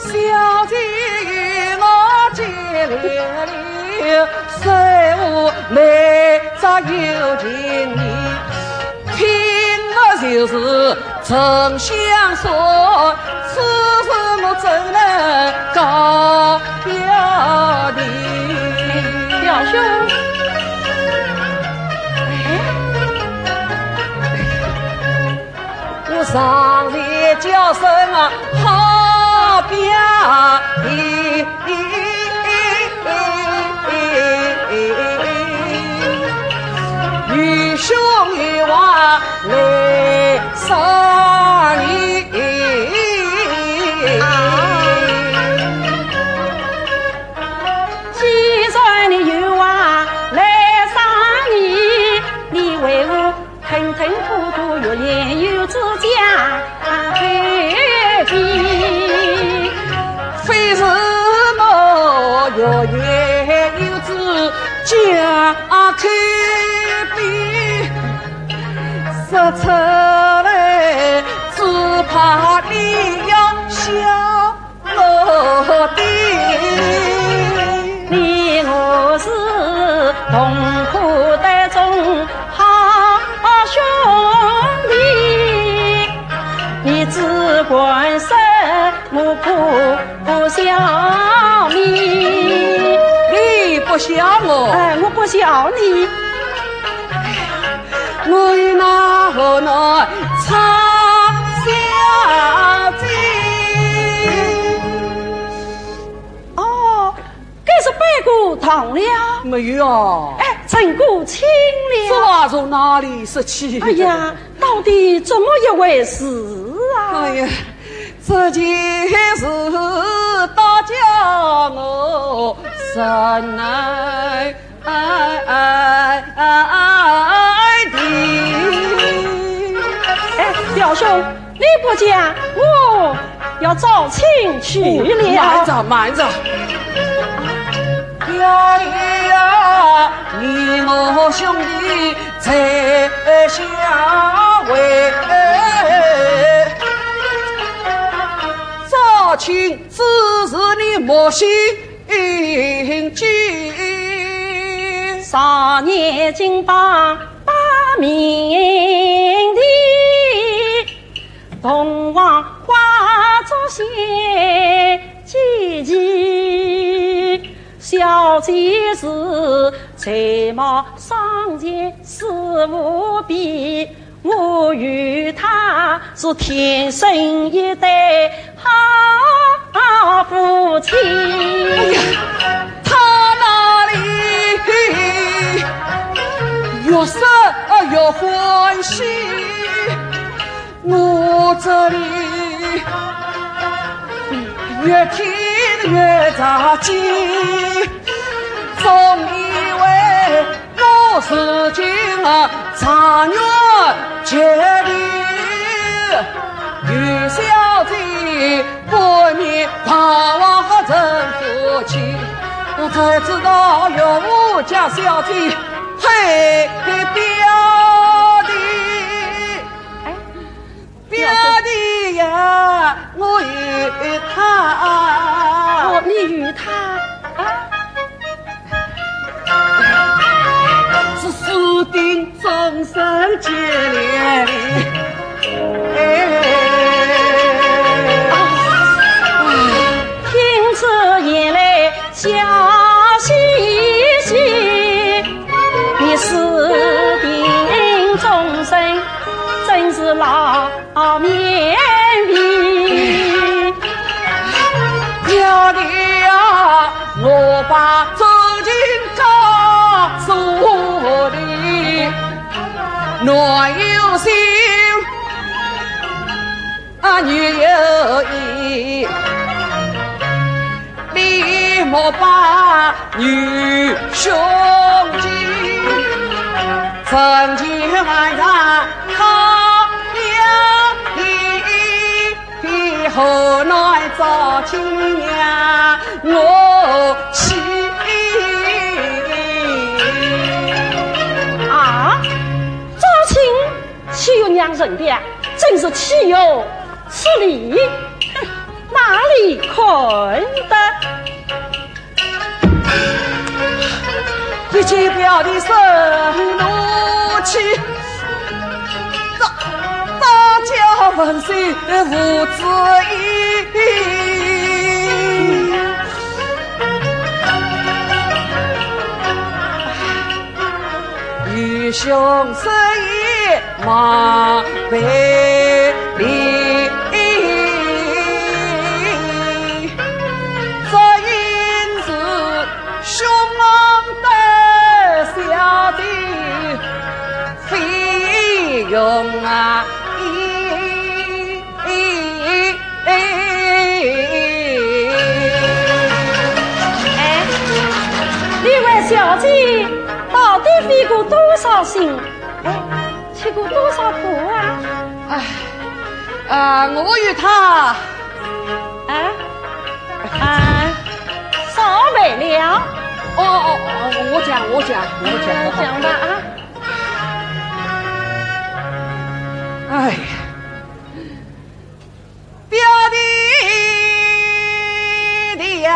小姐我接了，谁无没早有情意，听了就是曾相说，此事我怎能告表你？表兄。我上来叫声啊，好表弟，与兄与娃来杀你。既然你有娃来杀你，你为我吞吞吐吐欲言又止家开闭，非是我欲言又止家开闭，说出来只怕你要笑我的。你我是同苦的中好兄弟，你只管生我不笑你，你不笑我，我不笑你，我与那和那唱小姐。哦，该是白骨堂了。没有啊，陈骨清了。这话从哪里说起？哎呀，到底怎么一回事啊？哎呀，这件事大家我深爱的。表兄，你不讲，我要找亲去了。慢着。呀呀，你我兄弟才相会，找亲只是你莫心急。少年金榜八名的，同往花烛写几集。小姐是才貌双全是无比，我与她是天生一对好夫妻。哎呀，他那里越生越欢喜，我这里越听越着急，总以为我是今长远结离，与小姐不免盼望成夫妻，我才知道有我家小姐配表弟。表弟呀，我与他，你与他是私定终身结连听着眼泪笑嘻嘻，你私定终身真是老面皮。表弟呀，我把真情告诉你，暖有心女有意，你莫把女兄弟曾经晚上好了你，后来找亲娘我妻啊，招亲岂有娘人的，真是岂有此理！哪里可得。一见表弟生怒气，大家闻声无知意。与兄生意马背离，这因是兄郎的小弟费用啊！你问小姐到底费过多少心？吃过多少苦啊？我与他少没了。我讲讲吧啊！哎呀，表弟呀！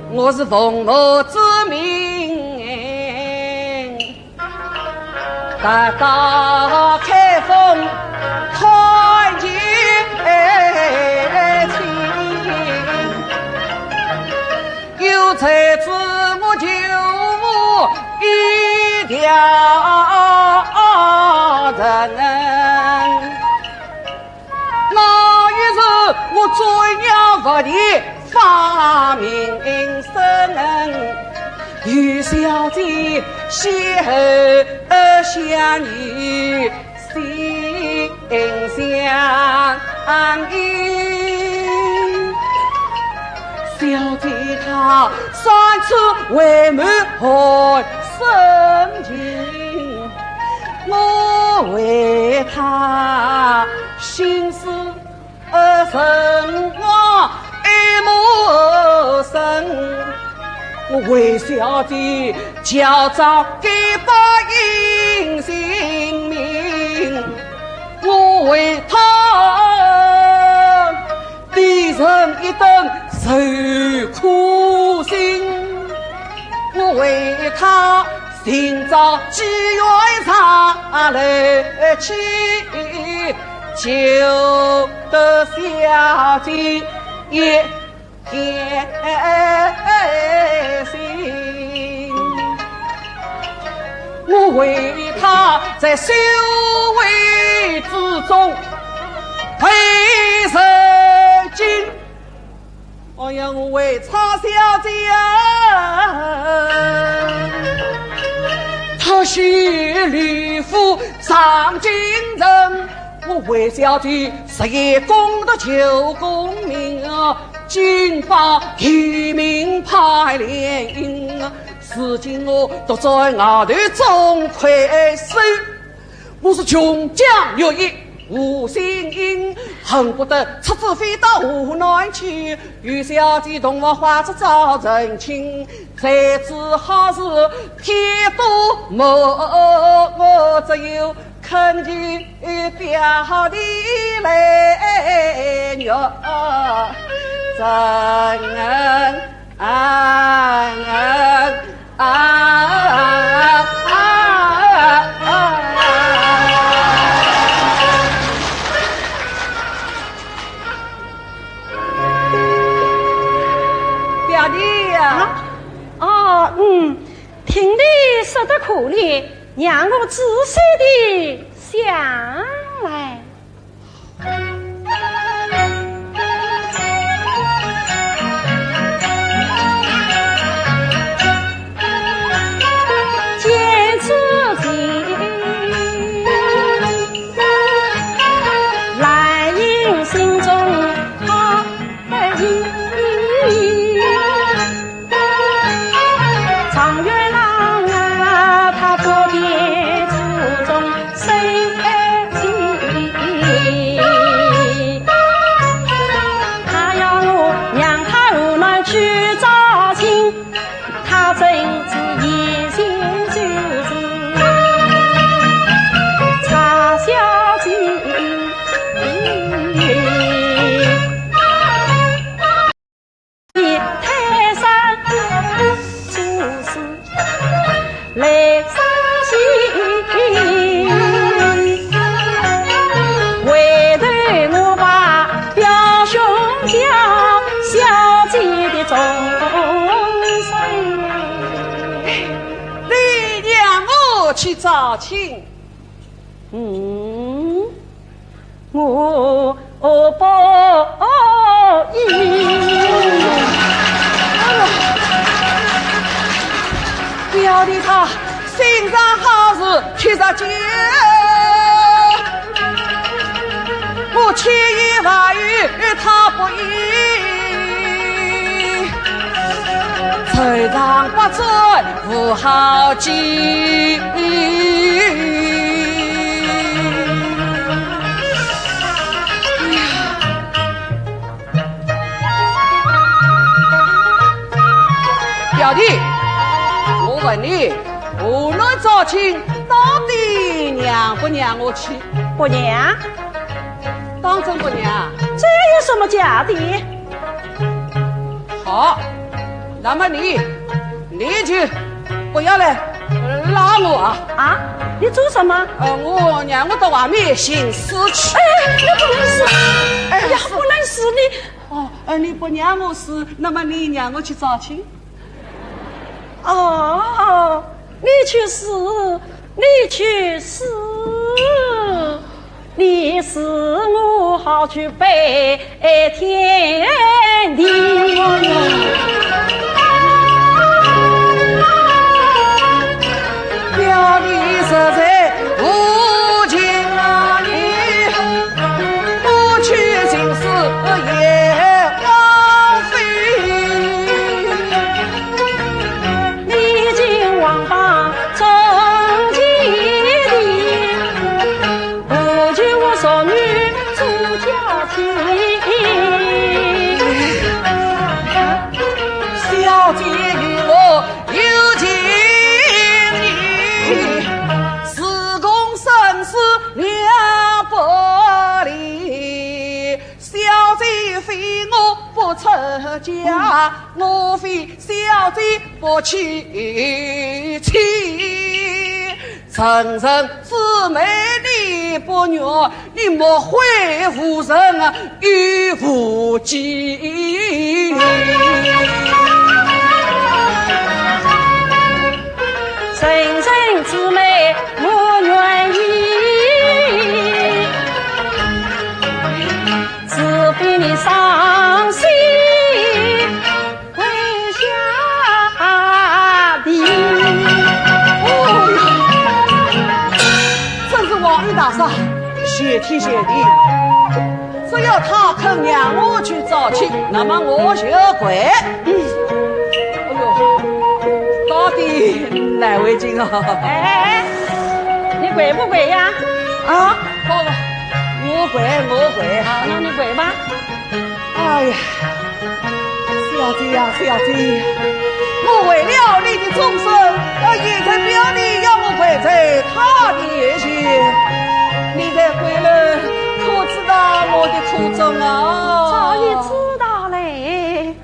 我是奉母之命，大道开封团结亲，有才子我救我一条人，那一日我追了不离发明生，与小姐邂逅相遇，心相印。小姐她三次为满害深情，我为她心思深我爱慕深，我为小姐教招给百姓性命，我为他低人一等受苦心，我为他寻找机缘上来去，求得小姐也开心，我为他在修为之中费神经。哎呀，我为差小姐他许吕布上京城，我为小姐实业功德求功名啊，金榜题名排联姻啊，如今我都在外头中亏损，我是穷将有一无心因，恨不得出子飞到湖南去，与小姐同我花着招人情，才知好是天多莫，我只有恳求表弟来约真表弟呀！听你说的苦力，让我仔细的想来。见自己来因心中好的意，常月郎啊，他特别注重生去找亲。我不依。表弟他心肠好是去着急，我千言万语他不依，愁肠不准不好记。表弟，我问你，无论找亲，到底娘不娘我去？不娘，当真不娘？这有什么假的？好，那么你就不要来拉我啊！啊，你做什么？我娘我到外面寻死去。你不能死！哎呀，不能死你！哦，你不让我死，那么你让我去找亲？哦，你去死！你去死！你死我好去背天地。表弟实在无情啊你，不去尽是也枉费。历经王法成吉利，不求我所女出家庭。小姐与我有情义，四公生死两不离。小姐非我不出家，我非小姐不娶妻。层层姊妹你不虐，你莫悔夫人啊与夫妻。生生姊妹我愿意，只非你伤心跪下地。真是王玉大嫂，谢天谢地，只要他肯让我去找亲，那么我就跪。哎呦，到底哪位亲啊？哎，你跪不跪呀？啊，好了，我跪。好，那你跪吧。哎呀，小姐呀，小姐，我为了你的终身，也才表你要我跪在他的面前，你才跪了，可知道我的苦衷啊？早已知道嘞。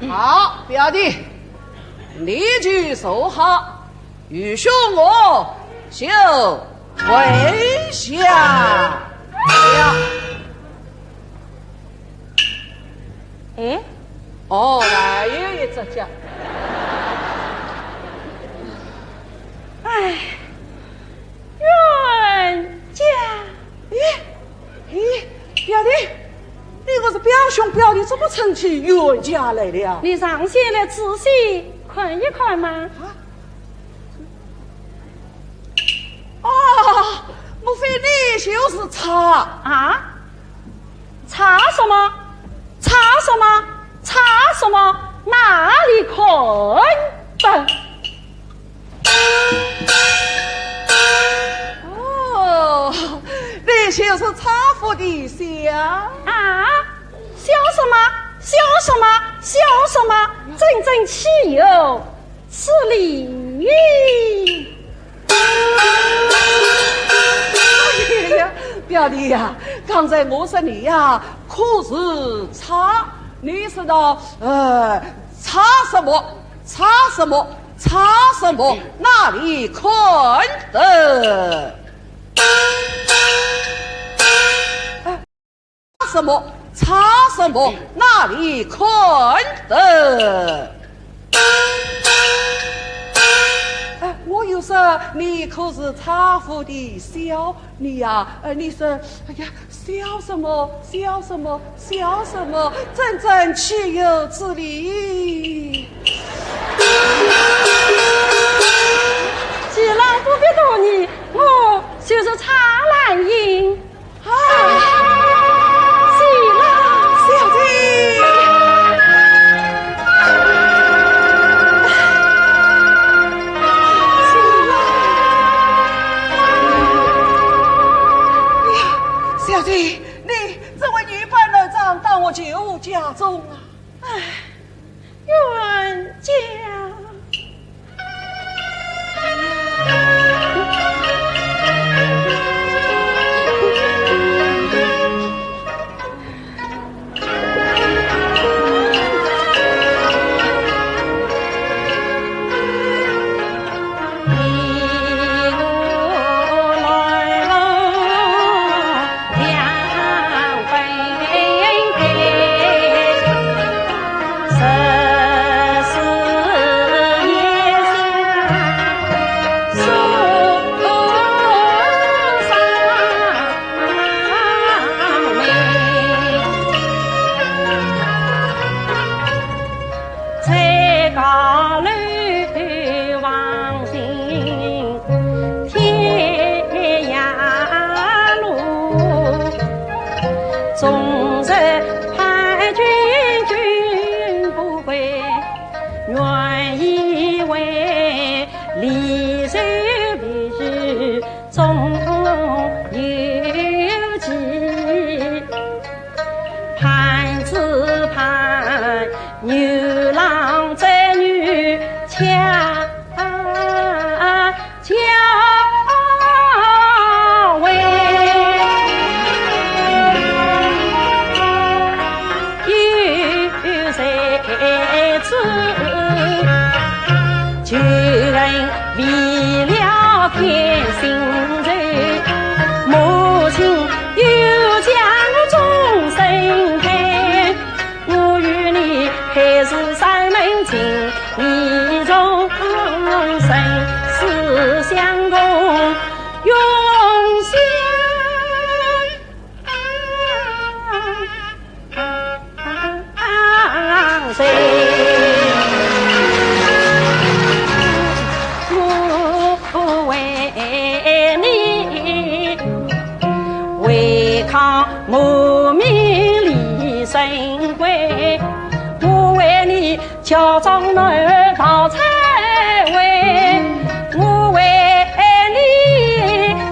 好，表弟，你去收好，愚兄我就跪下了。哎，哦，还有一只脚。哎，冤家！咦，表弟，你可是表兄表弟，怎么成起冤家来了？你上线来仔细看一看嘛。啊，莫非你就是茶？啊？查什么？查什么？查什么？哪里看的？哦，你就是茶夫的香啊？笑什么？笑什么？笑什么？真正岂有此理！哎呀，表弟呀，刚才我说你呀，可是茶，你知道茶什么？茶什么？茶什么？哪里看的？什么？查什么？哪里看的？我有说你可是差夫的小女呀？你说，哎呀，笑什么？笑什么？笑什么？真正岂有此理！既然不必多你，我就是茶兰英。啊，喜了，小姐。小姐，你这位女扮人长到我舅家中啊！哎，冤家。乔装儿讨彩绘，我为你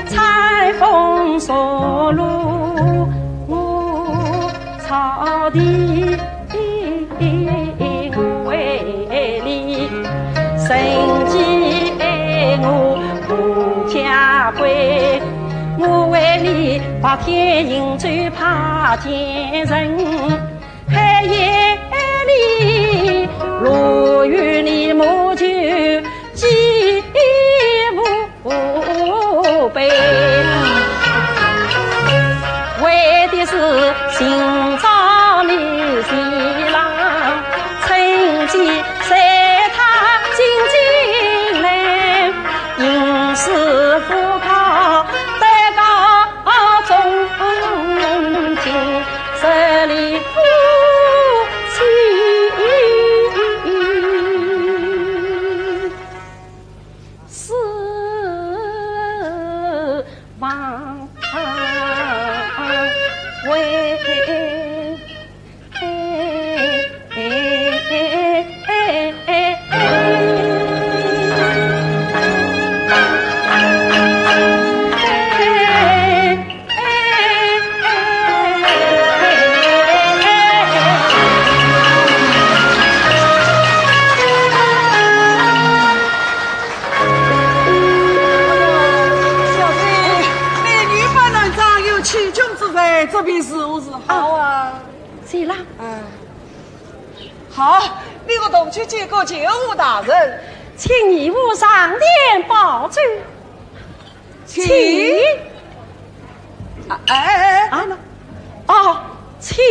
裁缝索路，我草地我为你生计我不家规，我为你把天迎追怕天人，黑夜里落雨你莫就记不悲，为的是寻找你新郎，趁机塞他进来，因是赴考得高中进这里夫妻这边事务是好啊，谁啦？好，你个同去见过警务大人，请义务上殿报罪。请。哦，请。